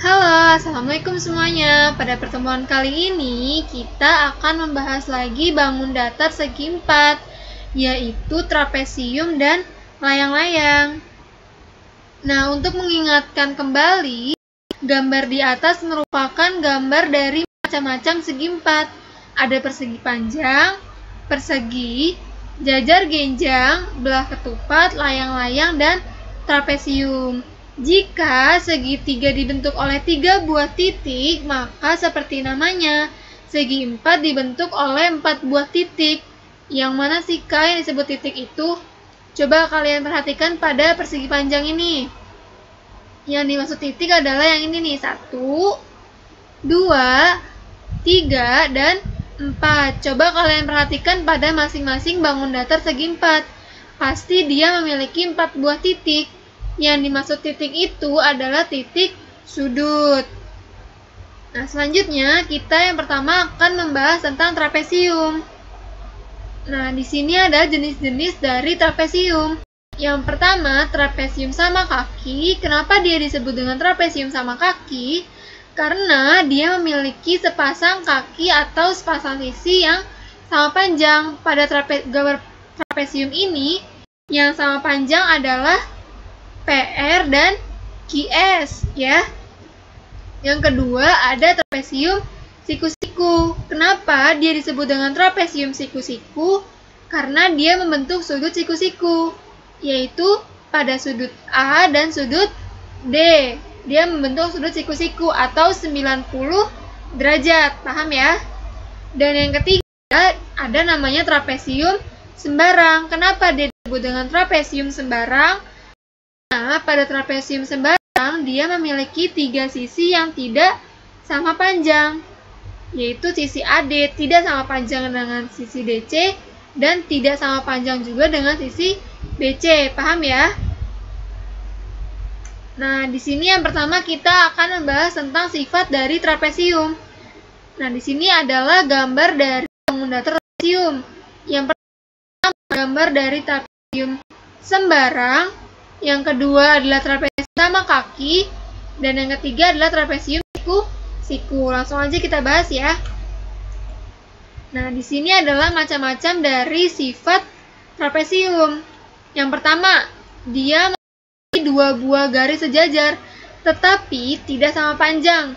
Halo, Assalamualaikum semuanya. Pada pertemuan kali ini, kita akan membahas lagi bangun datar segi 4, yaitu trapesium dan layang-layang. Nah, untuk mengingatkan kembali, gambar di atas merupakan gambar dari macam-macam segi 4. Ada persegi panjang, persegi, jajar genjang, belah ketupat, layang-layang, dan trapesium. Jika segitiga dibentuk oleh 3 buah titik, maka seperti namanya, segi 4 dibentuk oleh 4 buah titik. Yang mana sih Kak yang disebut titik itu? Coba kalian perhatikan pada persegi panjang ini. Yang dimaksud titik adalah yang ini nih, 1, 2, 3, dan 4. Coba kalian perhatikan pada masing-masing bangun datar segi 4. Pasti dia memiliki 4 buah titik. Yang dimaksud titik itu adalah titik sudut. Nah, selanjutnya kita yang pertama akan membahas tentang trapesium. Nah, di sini ada jenis-jenis dari trapesium. Yang pertama, trapesium sama kaki. Kenapa dia disebut dengan trapesium sama kaki? Karena dia memiliki sepasang kaki atau sepasang sisi yang sama panjang. Pada gambar trapesium ini, yang sama panjang adalah PR dan QS ya. Yang kedua ada trapesium siku-siku. Kenapa dia disebut dengan trapesium siku-siku? Karena dia membentuk sudut siku-siku, yaitu pada sudut A dan sudut D. Dia membentuk sudut siku-siku atau 90 derajat, paham ya? Dan yang ketiga ada namanya trapesium sembarang. Kenapa dia disebut dengan trapesium sembarang? Nah, pada trapesium sembarang, dia memiliki 3 sisi yang tidak sama panjang, yaitu sisi AD tidak sama panjang dengan sisi DC, dan tidak sama panjang juga dengan sisi BC. Paham ya? Nah, di sini yang pertama kita akan membahas tentang sifat dari trapesium. Nah, di sini adalah gambar dari bangun datar trapesium. Yang pertama, gambar dari trapesium sembarang. Yang kedua adalah trapesium sama kaki, dan yang ketiga adalah trapesium siku-siku. Langsung aja kita bahas ya. Nah, di sini adalah macam-macam dari sifat trapesium. Yang pertama, dia memiliki 2 buah garis sejajar, tetapi tidak sama panjang.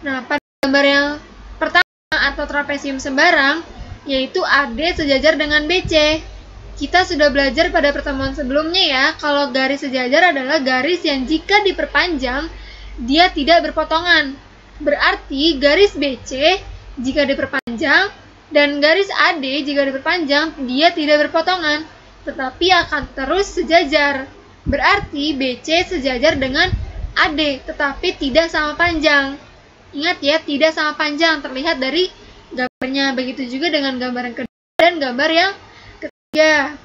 Nah, pada gambar yang pertama atau trapesium sembarang, yaitu AD sejajar dengan BC. Kita sudah belajar pada pertemuan sebelumnya ya, kalau garis sejajar adalah garis yang jika diperpanjang, dia tidak berpotongan. Berarti garis BC jika diperpanjang, dan garis AD jika diperpanjang, dia tidak berpotongan, tetapi akan terus sejajar. Berarti BC sejajar dengan AD, tetapi tidak sama panjang. Ingat ya, tidak sama panjang, terlihat dari gambarnya. Begitu juga dengan gambar yang kedua dan gambar yang ketiga.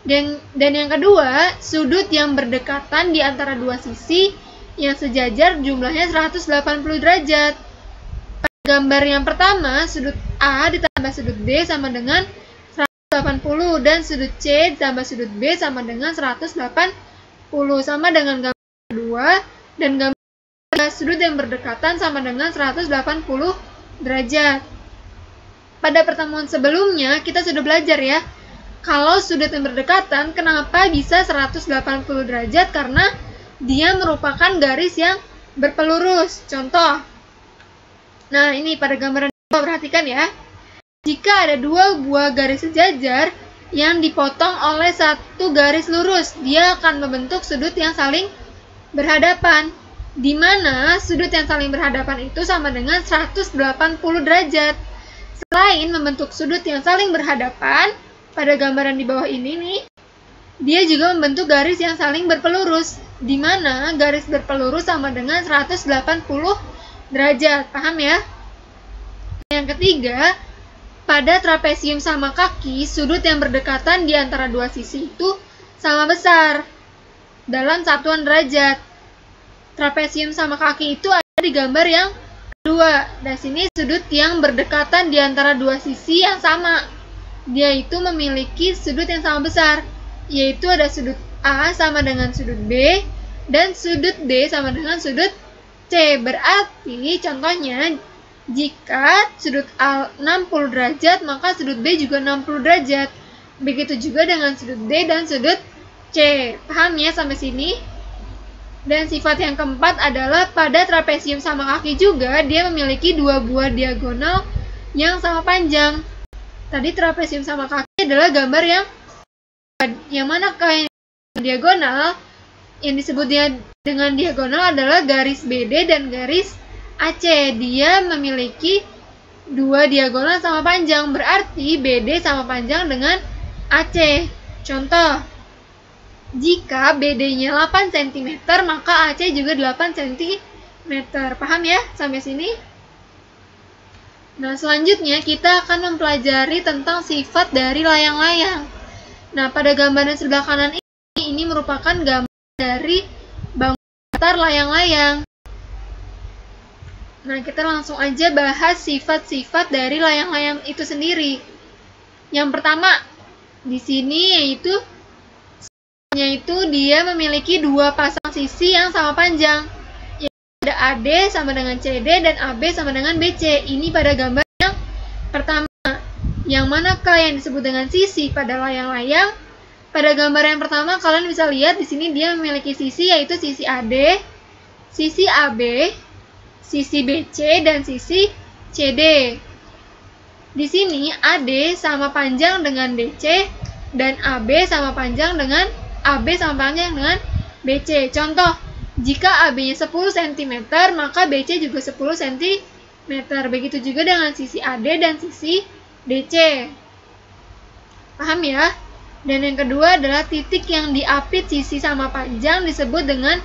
Dan yang kedua, sudut yang berdekatan di antara dua sisi yang sejajar jumlahnya 180 derajat. Pada gambar yang pertama, sudut A ditambah sudut B sama dengan 180, dan sudut C ditambah sudut B sama dengan 180, sama dengan gambar kedua, dan gambar ketiga, sudut yang berdekatan sama dengan 180 derajat. Pada pertemuan sebelumnya, kita sudah belajar ya, kalau sudut yang berdekatan, kenapa bisa 180 derajat? Karena dia merupakan garis yang berpelurus. Contoh, nah ini pada gambaran perhatikan ya. Jika ada 2 buah garis sejajar yang dipotong oleh 1 garis lurus, dia akan membentuk sudut yang saling berhadapan, di mana sudut yang saling berhadapan itu sama dengan 180 derajat. Selain membentuk sudut yang saling berhadapan, pada gambaran di bawah ini nih, dia juga membentuk garis yang saling berpelurus, di mana garis berpelurus sama dengan 180 derajat. Paham ya? Yang ketiga, pada trapesium sama kaki, sudut yang berdekatan di antara dua sisi itu sama besar dalam satuan derajat. Trapesium sama kaki itu ada di gambar yang kedua. Dan sini sudut yang berdekatan di antara dua sisi yang sama, dia itu memiliki sudut yang sama besar, yaitu ada sudut A sama dengan sudut B, dan sudut D sama dengan sudut C. Berarti contohnya jika sudut A 60 derajat, maka sudut B juga 60 derajat. Begitu juga dengan sudut D dan sudut C. Paham ya sampai sini? Dan sifat yang keempat adalah pada trapesium sama kaki juga dia memiliki dua buah diagonal yang sama panjang. Tadi trapesium sama kaki adalah gambar yang manakah yang diagonal? Yang disebut dengan diagonal adalah garis BD dan garis AC. Dia memiliki dua diagonal sama panjang, berarti BD sama panjang dengan AC. Contoh, jika BD-nya 8 cm, maka AC juga 8 cm. Paham ya sampai sini? Nah, selanjutnya kita akan mempelajari tentang sifat dari layang-layang. Nah, pada gambar yang sebelah kanan ini merupakan gambar dari bangun datar layang-layang. Nah, kita langsung aja bahas sifat-sifat dari layang-layang itu sendiri. Yang pertama, di sini yaitu dia memiliki dua pasang sisi yang sama panjang. Yaitu ada AD sama dengan CD dan AB sama dengan BC. Ini pada gambar yang pertama. Yang manakah yang disebut dengan sisi pada layang-layang? Pada gambar yang pertama kalian bisa lihat di sini dia memiliki sisi yaitu sisi AD, sisi AB, sisi BC dan sisi CD. Di sini AD sama panjang dengan DC dan AB sama panjang dengan BC. Contoh, jika AB-nya 10 cm, maka BC juga 10 cm. Begitu juga dengan sisi AD dan sisi DC. Paham ya? Dan yang kedua adalah titik yang diapit sisi sama panjang disebut dengan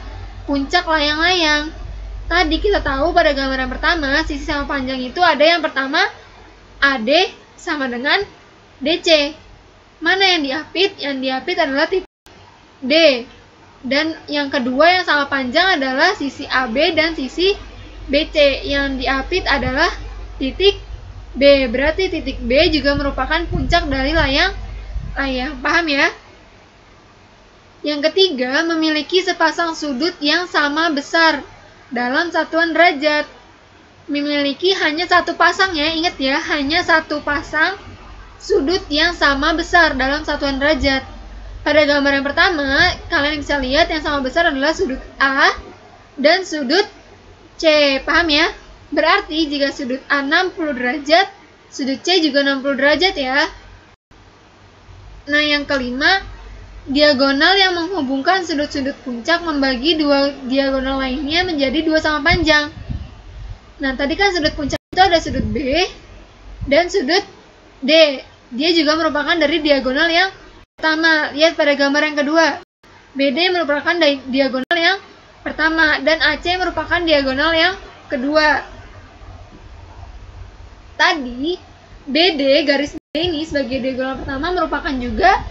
puncak layang-layang. Tadi kita tahu pada gambar yang pertama, sisi sama panjang itu ada yang pertama AD sama dengan DC. Mana yang diapit? Yang diapit adalah titik D. Dan yang kedua yang sama panjang adalah sisi AB dan sisi BC. Yang diapit adalah titik B. Berarti titik B juga merupakan puncak dari layang-layang. Paham ya? Yang ketiga, memiliki sepasang sudut yang sama besar dalam satuan derajat. Memiliki hanya satu pasang ya, ingat ya, hanya satu pasang sudut yang sama besar dalam satuan derajat. Pada gambar yang pertama, kalian bisa lihat yang sama besar adalah sudut A dan sudut C. Paham ya? Berarti jika sudut A 60 derajat, sudut C juga 60 derajat ya. Nah, yang kelima, diagonal yang menghubungkan sudut-sudut puncak membagi dua diagonal lainnya menjadi dua sama panjang. Nah, tadi kan sudut puncak itu ada sudut B dan sudut D. Dia juga merupakan dari diagonal yang pertama. Lihat pada gambar yang kedua. BD merupakan diagonal yang pertama dan AC merupakan diagonal yang kedua. Tadi BD garis ini sebagai diagonal pertama merupakan juga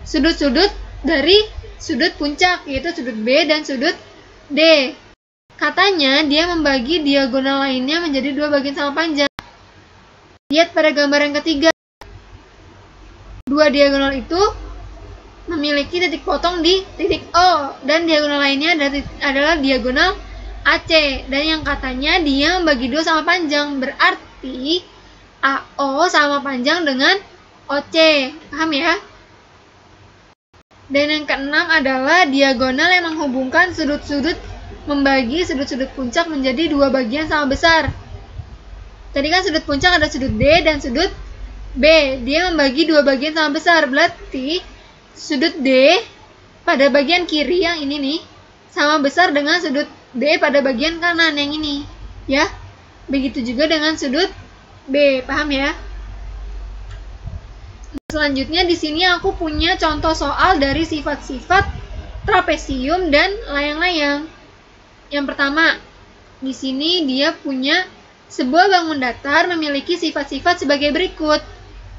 sudut-sudut dari sudut puncak, yaitu sudut B dan sudut D. Katanya dia membagi diagonal lainnya menjadi dua bagian sama panjang. Lihat pada gambar yang ketiga. Dua diagonal itu memiliki titik potong di titik O dan diagonal lainnya adalah diagonal AC. Dan yang katanya dia membagi dua sama panjang, berarti AO sama panjang dengan OC. Paham ya? Dan yang keenam adalah diagonal yang menghubungkan sudut-sudut, membagi sudut-sudut puncak menjadi dua bagian sama besar. Tadi kan sudut puncak ada sudut D dan sudut B. Dia membagi dua bagian sama besar. Berarti sudut D pada bagian kiri yang ini nih sama besar dengan sudut D pada bagian kanan yang ini. Ya. Begitu juga dengan sudut B. Paham ya? Selanjutnya di sini aku punya contoh soal dari sifat-sifat trapesium dan layang-layang. Yang pertama, di sini dia punya sebuah bangun datar memiliki sifat-sifat sebagai berikut.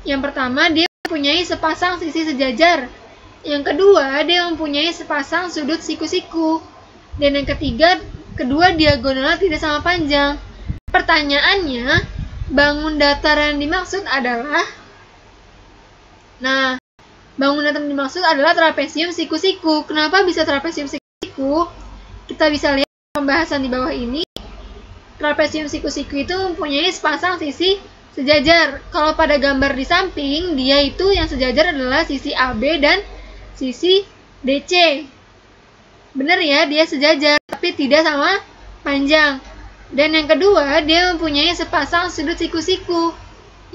Yang pertama, dia mempunyai sepasang sisi sejajar. Yang kedua, dia mempunyai sepasang sudut siku-siku. Dan yang ketiga, kedua diagonalnya tidak sama panjang. Pertanyaannya, bangun datar yang dimaksud adalah bangun datar yang dimaksud adalah trapesium siku-siku. Kenapa bisa trapesium siku-siku? Kita bisa lihat pembahasan di bawah ini. trapesium siku-siku itu mempunyai sepasang sisi sejajar. Kalau pada gambar di samping, dia itu yang sejajar adalah sisi AB dan sisi DC. Benar ya, dia sejajar, tapi tidak sama panjang. Dan yang kedua, dia mempunyai sepasang sudut siku-siku,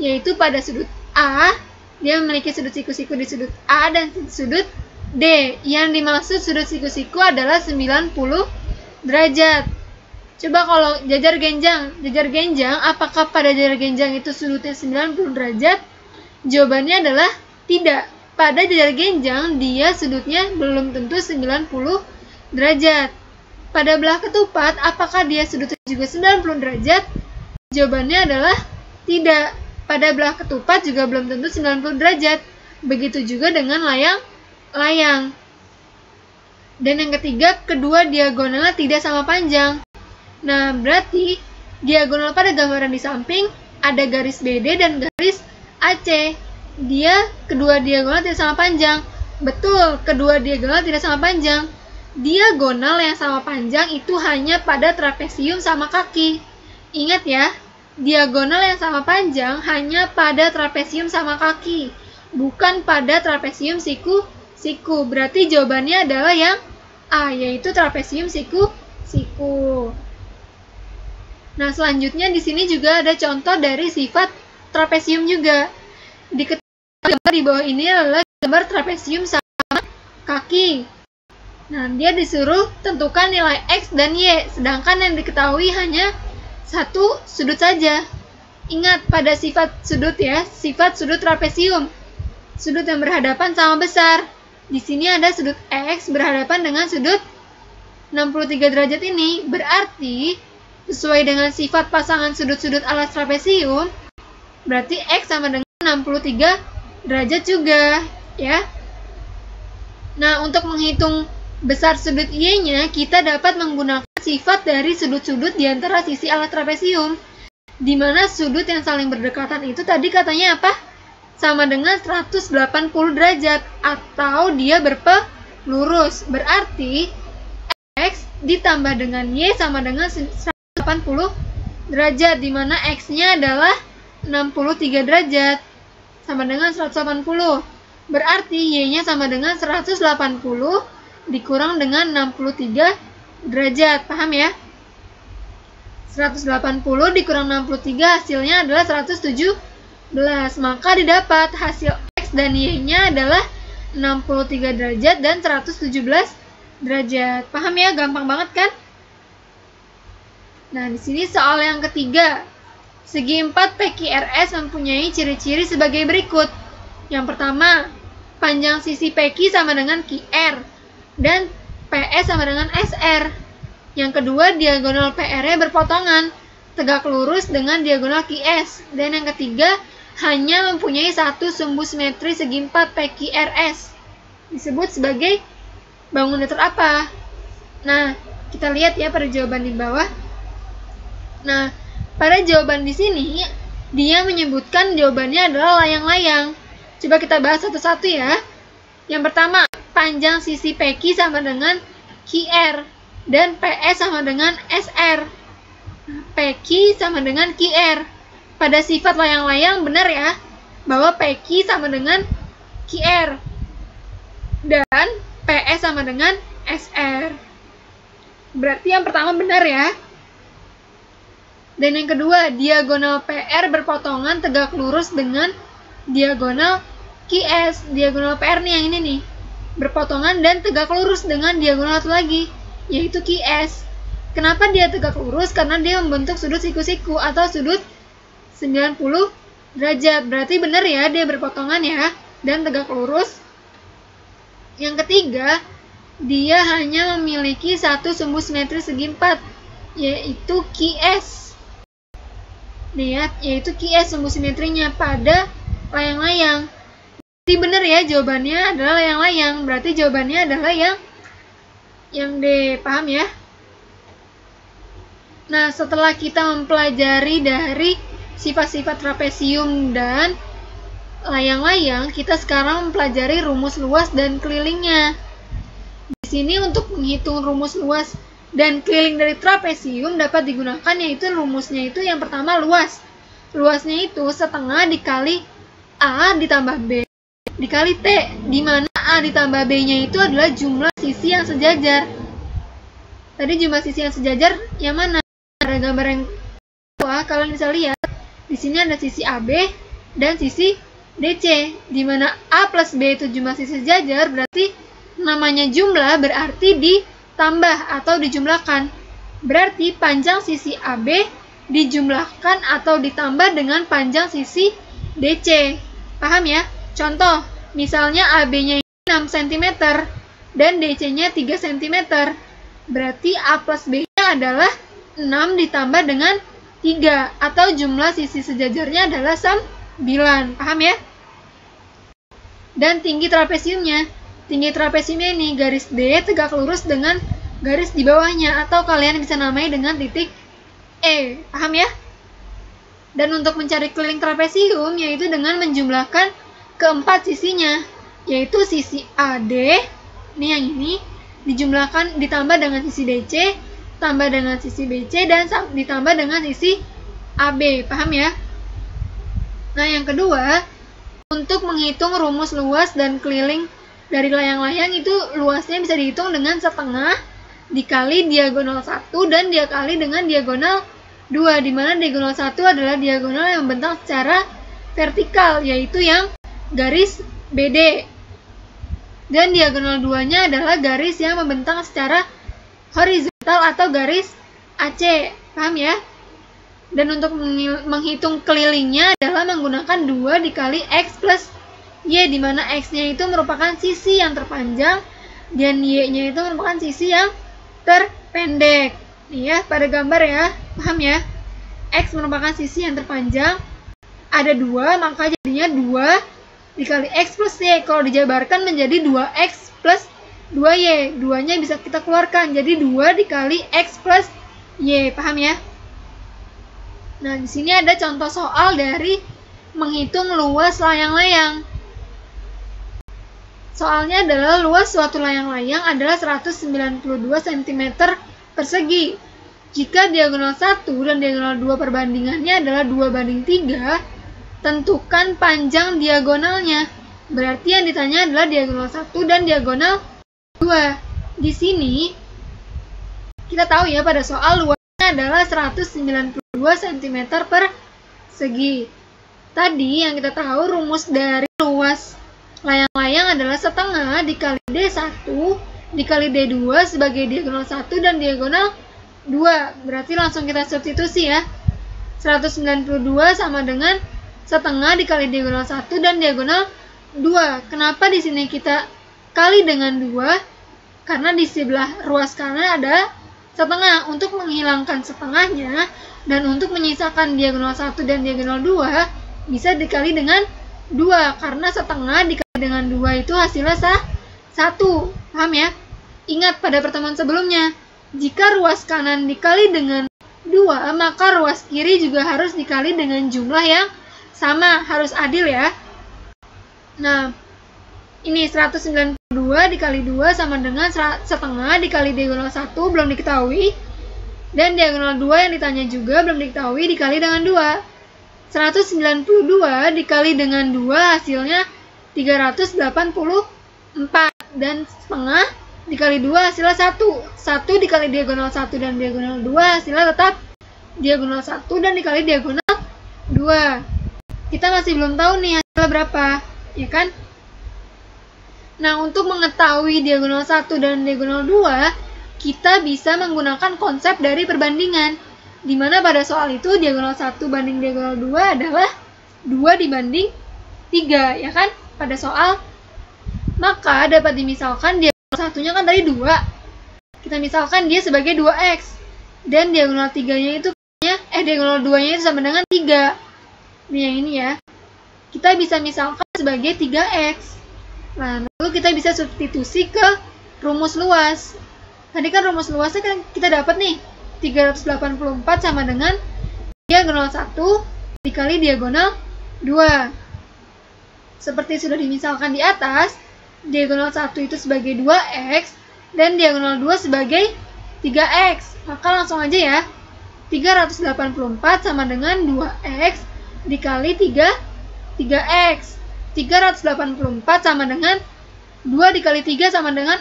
yaitu pada sudut A, dia memiliki sudut siku-siku di sudut A dan sudut D. Yang dimaksud sudut siku-siku adalah 90 derajat. Coba kalau jajar genjang, apakah pada jajar genjang itu sudutnya 90 derajat? Jawabannya adalah tidak. Pada jajar genjang, dia sudutnya belum tentu 90 derajat. Pada belah ketupat, apakah dia sudutnya juga 90 derajat? Jawabannya adalah tidak. Pada belah ketupat juga belum tentu 90 derajat. Begitu juga dengan layang. Dan yang ketiga, kedua diagonalnya tidak sama panjang. Nah, berarti diagonal pada gambaran di samping ada garis BD dan garis AC. Kedua diagonal tidak sama panjang. Betul, kedua diagonal tidak sama panjang. Diagonal yang sama panjang itu hanya pada trapesium sama kaki. Ingat ya, diagonal yang sama panjang hanya pada trapesium sama kaki, bukan pada trapesium siku-siku. Berarti jawabannya adalah yang A, yaitu trapesium siku-siku. Nah, selanjutnya di sini juga ada contoh dari sifat trapesium juga. Gambar di bawah ini adalah gambar trapesium sama kaki. Nah, dia disuruh tentukan nilai X dan Y, sedangkan yang diketahui hanya satu sudut saja. Ingat pada sifat sudut ya, sifat sudut trapesium. Sudut yang berhadapan sama besar. Di sini ada sudut X berhadapan dengan sudut 63 derajat ini. Berarti sesuai dengan sifat pasangan sudut-sudut alas trapesium, berarti X sama dengan 63 derajat juga, ya. Nah, untuk menghitung besar sudut Y-nya, kita dapat menggunakan sifat dari sudut-sudut di antara sisi alas trapesium, di mana sudut yang saling berdekatan itu tadi katanya apa? Sama dengan 180 derajat, atau dia berpelurus. Berarti X ditambah dengan Y sama dengan 180 derajat, di mana X-nya adalah 63 derajat, sama dengan 180. Berarti Y-nya sama dengan 180 dikurang dengan 63 derajat. Paham ya? 180 dikurang 63 hasilnya adalah 117. Maka didapat hasil X dan Y-nya adalah 63 derajat dan 117 derajat. Paham ya? Gampang banget kan? Nah, di sini soal yang ketiga. Segi 4 PQRS mempunyai ciri-ciri sebagai berikut. Yang pertama, panjang sisi PQ sama dengan QR dan PS sama dengan SR. Yang kedua, diagonal PR-nya berpotongan, tegak lurus dengan diagonal QS. Dan yang ketiga, hanya mempunyai satu sumbu simetri segi 4 PQRS. Disebut sebagai bangun datar apa? Nah, kita lihat ya pada jawaban di bawah. Nah, pada jawaban di sini, dia menyebutkan jawabannya adalah layang-layang. Coba kita bahas satu-satu ya. Yang pertama, panjang sisi PQ sama dengan QR dan PS sama dengan SR. PQ sama dengan QR. Pada sifat layang-layang benar ya, bahwa PQ sama dengan QR dan PS sama dengan SR. Berarti yang pertama benar ya. Dan yang kedua, diagonal PR berpotongan tegak lurus dengan diagonal QS. Diagonal PR nih yang ini nih, berpotongan dan tegak lurus dengan diagonal satu lagi, yaitu QS. Kenapa dia tegak lurus? Karena dia membentuk sudut siku-siku atau sudut 90 derajat. Berarti benar ya, dia berpotongan ya, dan tegak lurus. Yang ketiga, dia hanya memiliki satu sumbu simetri segi 4, yaitu QS. Nih ya, yaitu QS sumbu simetrinya pada layang-layang. Berarti benar ya, jawabannya adalah layang-layang. Berarti jawabannya adalah yang D. Paham ya? Nah, setelah kita mempelajari dari sifat-sifat trapesium dan layang-layang, kita sekarang mempelajari rumus luas dan kelilingnya. Di sini untuk menghitung rumus luas Dan keliling dari trapesium dapat digunakan, yaitu rumusnya itu yang pertama luas. Luasnya itu setengah dikali A ditambah B dikali T, di mana A ditambah B-nya itu adalah jumlah sisi yang sejajar. Tadi jumlah sisi yang sejajar yang mana? Pada gambar yang bawah, kalian bisa lihat di sini ada sisi AB dan sisi DC, di mana A plus B itu jumlah sisi sejajar, berarti namanya jumlah berarti ditambah atau dijumlahkan. Berarti panjang sisi AB dijumlahkan atau ditambah dengan panjang sisi DC. Paham ya? Contoh, misalnya AB-nya 6 cm dan DC-nya 3 cm. Berarti A plus B-nya adalah 6 ditambah dengan 3, atau jumlah sisi sejajarnya adalah 9. Paham ya? Dan tinggi trapesiumnya. Tinggi trapesiumnya ini garis D tegak lurus dengan garis di bawahnya, atau kalian bisa namai dengan titik E. Paham ya? Dan untuk mencari keliling trapesium, yaitu dengan menjumlahkan keempat sisinya, yaitu sisi AD, ini yang ini, dijumlahkan ditambah dengan sisi DC, tambah dengan sisi BC, dan ditambah dengan sisi AB. Paham ya? Nah, yang kedua, untuk menghitung rumus luas dan keliling dari layang-layang, itu luasnya bisa dihitung dengan setengah dikali diagonal 1 dan dikali dengan diagonal 2, di mana diagonal 1 adalah diagonal yang membentang secara vertikal, yaitu yang garis BD, dan diagonal 2-nya adalah garis yang membentang secara horizontal atau garis AC. Paham ya? Dan untuk menghitung kelilingnya adalah menggunakan 2 dikali X plus Y, di mana X-nya itu merupakan sisi yang terpanjang dan Y-nya itu merupakan sisi yang terpendek. Nih ya, pada gambar ya. Paham ya? X merupakan sisi yang terpanjang, ada 2, maka jadinya 2 dikali X plus Y. Kalau dijabarkan menjadi 2X plus 2Y. 2-nya bisa kita keluarkan, jadi 2 dikali X plus Y. Paham ya? Nah, di sini ada contoh soal dari menghitung luas layang-layang. Soalnya adalah luas suatu layang-layang adalah 192 cm persegi. Jika diagonal 1 dan diagonal 2 perbandingannya adalah 2:3, tentukan panjang diagonalnya. Berarti yang ditanya adalah diagonal 1 dan diagonal 2. Di sini kita tahu ya, pada soal luasnya adalah 192 cm persegi. Tadi yang kita tahu rumus dari luas layang-layang adalah setengah dikali D1 dikali D2 sebagai diagonal 1 dan diagonal 2. Berarti langsung kita substitusi ya. 192 sama dengan setengah dikali diagonal 1 dan diagonal 2. Kenapa di sini kita kali dengan 2? Karena di sebelah ruas kanan ada setengah. Untuk menghilangkan setengahnya dan untuk menyisakan diagonal 1 dan diagonal 2 bisa dikali dengan 2, karena setengah dikali dengan 2 itu hasilnya 1. Paham ya? Ingat pada pertemuan sebelumnya, jika ruas kanan dikali dengan 2, maka ruas kiri juga harus dikali dengan jumlah yang sama, harus adil ya. Nah, ini 192 dikali 2 sama dengan setengah dikali diagonal 1 belum diketahui. Dan diagonal 2 yang ditanya juga belum diketahui, dikali dengan 2. 192 dikali dengan 2 hasilnya 384. Dan setengah dikali 2 hasilnya 1. 1 dikali diagonal 1 dan diagonal 2 hasilnya tetap diagonal 1 dan dikali diagonal 2. Kita masih belum tahu nih hasilnya berapa, ya kan? Nah, untuk mengetahui diagonal 1 dan diagonal 2, kita bisa menggunakan konsep dari perbandingan, di mana pada soal itu diagonal 1 banding diagonal 2 adalah 2 dibanding 3, ya kan? Pada soal. Maka dapat dimisalkan diagonal 1-nya kan tadi 2. Kita misalkan dia sebagai 2X. Dan diagonal 3-nya itu diagonal 2-nya itu sama dengan 3. Ini yang ini ya. Kita bisa misalkan sebagai 3X. Nah, lalu kita bisa substitusi ke rumus luas. Tadi kan rumus luasnya kan kita dapat nih 384 sama dengan diagonal 1 dikali diagonal 2. Seperti sudah dimisalkan di atas, diagonal 1 itu sebagai 2X dan diagonal 2 sebagai 3x. Maka langsung aja ya. 384 sama dengan 2x dikali 3x. 384 sama dengan 2 dikali 3 sama dengan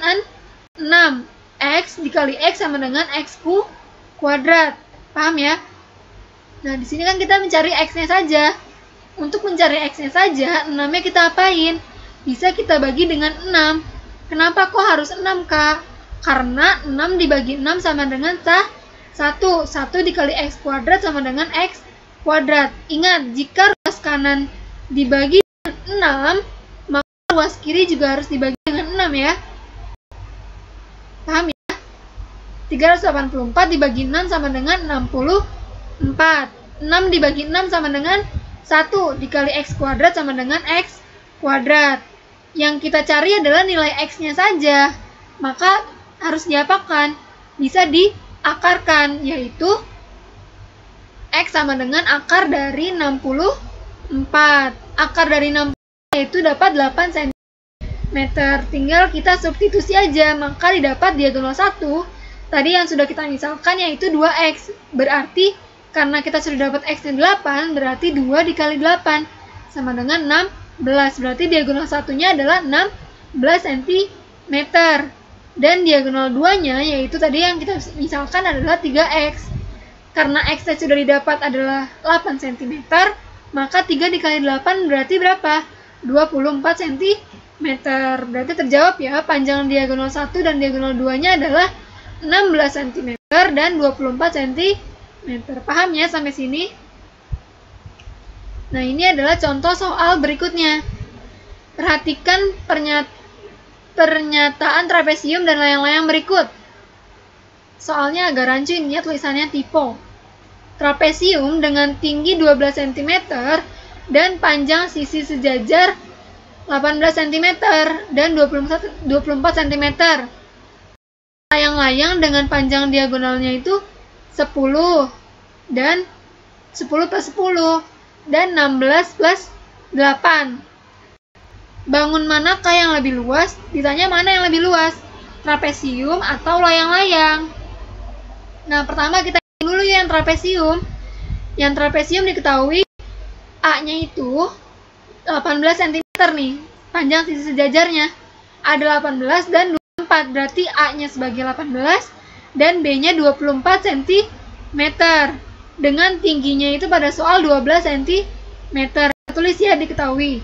6. X dikali X sama dengan X kuadrat. Paham ya? Nah, di sini kan kita mencari X-nya saja. Untuk mencari X-nya saja, 6-nya kita apain? Bisa kita bagi dengan 6. Kenapa kok harus 6, Kak? Karena 6 dibagi 6 sama dengan 1. 1 dikali X kuadrat sama dengan X kuadrat. Ingat, jika ruas kanan dibagi dengan 6, maka ruas kiri juga harus dibagi dengan 6 ya. Paham ya? 384 dibagi 6 sama dengan 64. 6 dibagi 6 sama dengan 1 dikali X kuadrat sama dengan X kuadrat. Yang kita cari adalah nilai X-nya saja. Maka harus diapakan? Bisa diakarkan, yaitu X sama dengan akar dari 64. Akar dari 64 yaitu dapat 8 cm. Tinggal kita substitusi aja, maka didapat diagonal 1. Tadi yang sudah kita misalkan yaitu 2x. Berarti karena kita sudah dapat X-nya 8, berarti 2 dikali 8 sama dengan 16. Berarti diagonal 1-nya adalah 16 cm. Dan diagonal 2-nya yaitu tadi yang kita misalkan adalah 3x. Karena X-nya sudah didapat adalah 8 cm, maka 3 dikali 8 berarti berapa? 24 cm. Berarti terjawab ya, panjang diagonal 1 dan diagonal 2-nya adalah 16 cm dan 24 cm. Paham ya sampai sini? Nah, ini adalah contoh soal berikutnya. Perhatikan pernyataan trapesium dan layang-layang berikut. Soalnya agak rancu ini ya, tulisannya typo. Trapesium dengan tinggi 12 cm dan panjang sisi sejajar 18 cm dan 24 cm. Layang-layang dengan panjang diagonalnya itu 10 dan 10 plus 10 dan 16 plus 8. Bangun manakah yang lebih luas? Ditanya mana yang lebih luas, trapesium atau layang-layang. Nah, pertama kita hitung dulu yang trapesium. Yang trapesium diketahui A-nya itu 18 cm nih, panjang sisi sejajarnya. Ada 18 dan 24, berarti A-nya sebagai 18 dan B-nya 24 cm. Dengan tingginya itu pada soal 12 cm. Tulis ya, diketahui.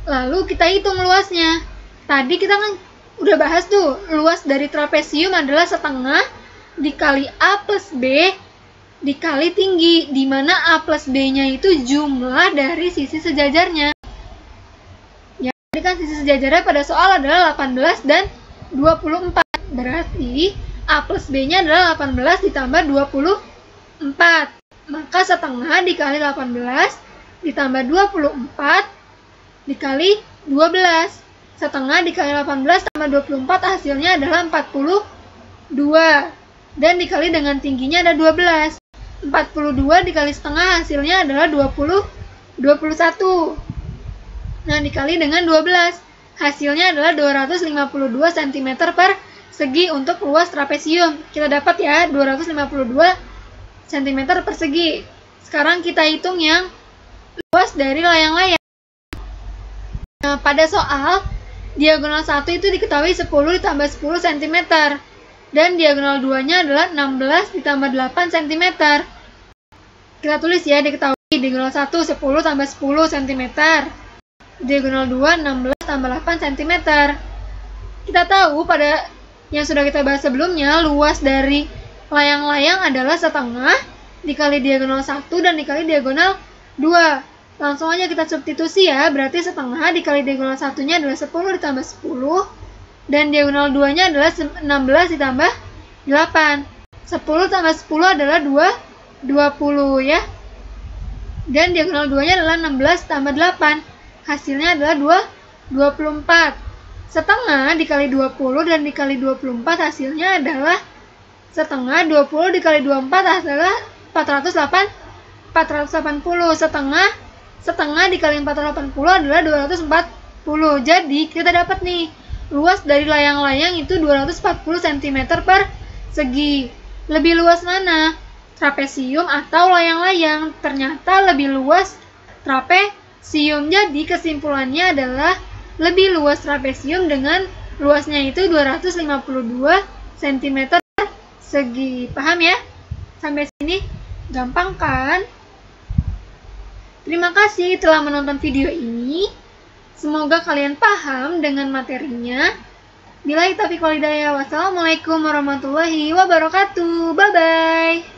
Lalu kita hitung luasnya. Tadi kita kan udah bahas tuh, luas dari trapesium adalah setengah dikali A plus B dikali tinggi, di mana A plus B-nya itu jumlah dari sisi sejajarnya. Ya, tadi kan sisi sejajarnya pada soal adalah 18 dan 24. Berarti A plus B-nya adalah 18 ditambah 24. Maka setengah dikali 18 ditambah 24 dikali 12. Setengah dikali 18 tambah 24 hasilnya adalah 42. Dan dikali dengan tingginya ada 12. 42 dikali setengah hasilnya adalah 21. Nah, dikali dengan 12. Hasilnya adalah 252 cm per segi untuk luas trapesium. Kita dapat ya 252 cm persegi. Sekarang kita hitung yang luas dari layang-layang. Nah, pada soal diagonal 1 itu diketahui 10 ditambah 10 cm. Dan diagonal 2-nya adalah 16 ditambah 8 cm. Kita tulis ya, diketahui diagonal 1 10 tambah 10 cm. Diagonal 2 16 tambah 8 cm. Kita tahu pada yang sudah kita bahas sebelumnya, luas dari layang-layang adalah setengah dikali diagonal 1 dan dikali diagonal 2. Langsung aja kita substitusi ya, berarti setengah dikali diagonal 1-nya adalah 10 ditambah 10 dan diagonal 2-nya adalah 16 ditambah 8. 10 tambah 10 adalah 20 ya. Dan diagonal 2-nya adalah 16 tambah 8. Hasilnya adalah 24. Setengah dikali 20 dan dikali 24 hasilnya adalah setengah 20 dikali 24 adalah 480. Setengah dikali 480 adalah 240. Jadi kita dapat nih luas dari layang-layang itu 240 cm persegi. Lebih luas mana? Trapesium atau layang-layang? Ternyata lebih luas trapesium. Jadi kesimpulannya adalah lebih luas trapesium dengan luasnya itu 252 cm persegi. Paham ya? Sampai sini gampang kan? Terima kasih telah menonton video ini. Semoga kalian paham dengan materinya. Billahi taufiq wal hidayah. Wassalamualaikum warahmatullahi wabarakatuh. Bye-bye.